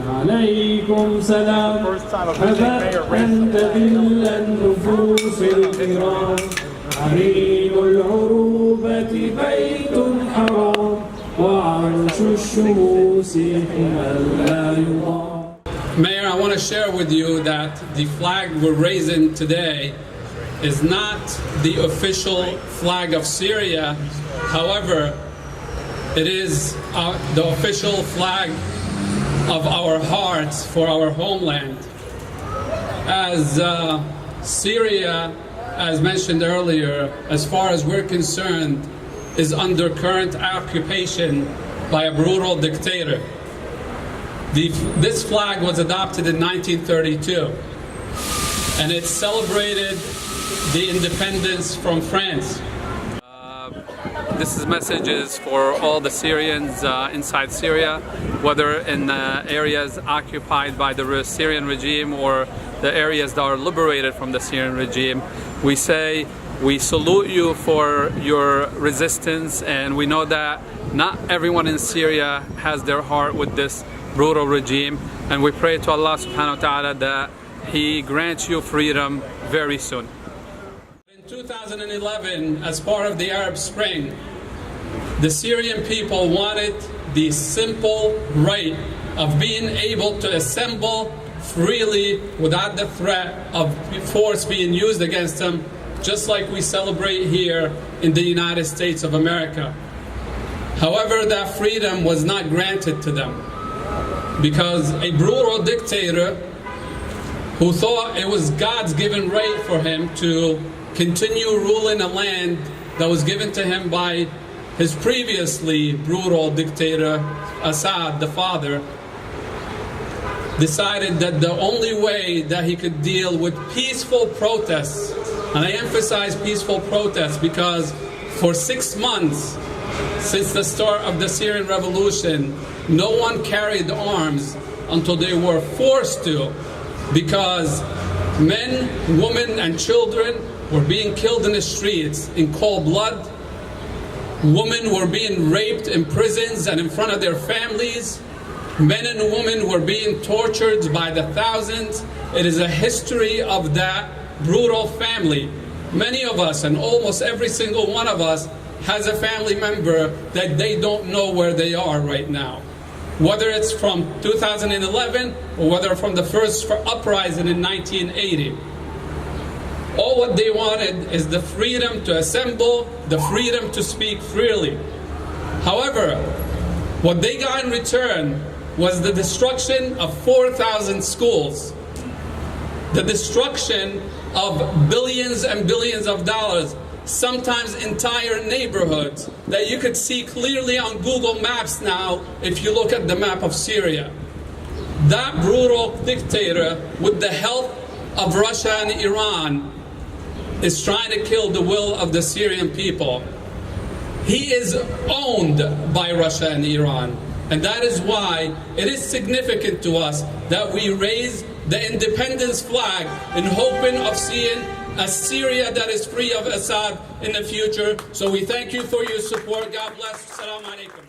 عليكم سلام أبت أن تذل النفوس الكرام عرين العروبة بيت حرام وعرش الشموس حمى لا يضام. Mayor, I want to share with you that the flag we're raising today is not the official flag of Syria. However, it is the official flag of our hearts for our homeland. As Syria, as mentioned earlier, as far as we're concerned, is under current occupation by a brutal dictator. This flag was adopted in 1932, and it celebrated the independence from France. This is messages for all the Syrians inside Syria, whether in areas occupied by the Syrian regime or the areas that are liberated from the Syrian regime. We say we salute you for your resistance, and we know that not everyone in Syria has their heart with this brutal regime, and we pray to Allah subhanahu wa ta'ala that He grants you freedom very soon. In 2011, as part of the Arab Spring, the Syrian people wanted the simple right of being able to assemble freely without the threat of force being used against them, just like we celebrate here in the United States of America. However, that freedom was not granted to them because a brutal dictator who thought it was God's given right for him to continue ruling a land that was given to him by his previously brutal dictator, Assad, the father, decided that the only way that he could deal with peaceful protests, and I emphasize peaceful protests because for 6 months since the start of the Syrian revolution, no one carried arms until they were forced to, because men, women, and children were being killed in the streets in cold blood. Women were being raped in prisons and in front of their families. Men and women were being tortured by the thousands. It is a history of that brutal family. Many of us, and almost every single one of us, has a family member that they don't know where they are right now. Whether it's from 2011 or whether from the first uprising in 1980. All what they wanted is the freedom to assemble, the freedom to speak freely. However, what they got in return was the destruction of 4,000 schools, the destruction of billions and billions of dollars, sometimes entire neighborhoods that you could see clearly on Google Maps now if you look at the map of Syria. That brutal dictator, with the help of Russia and Iran, is trying to kill the will of the Syrian people. He is owned by Russia and Iran, and that is why it is significant to us that we raise the independence flag in hoping of seeing a Syria that is free of Assad in the future. So we thank you for your support. God bless. Assalamu alaikum.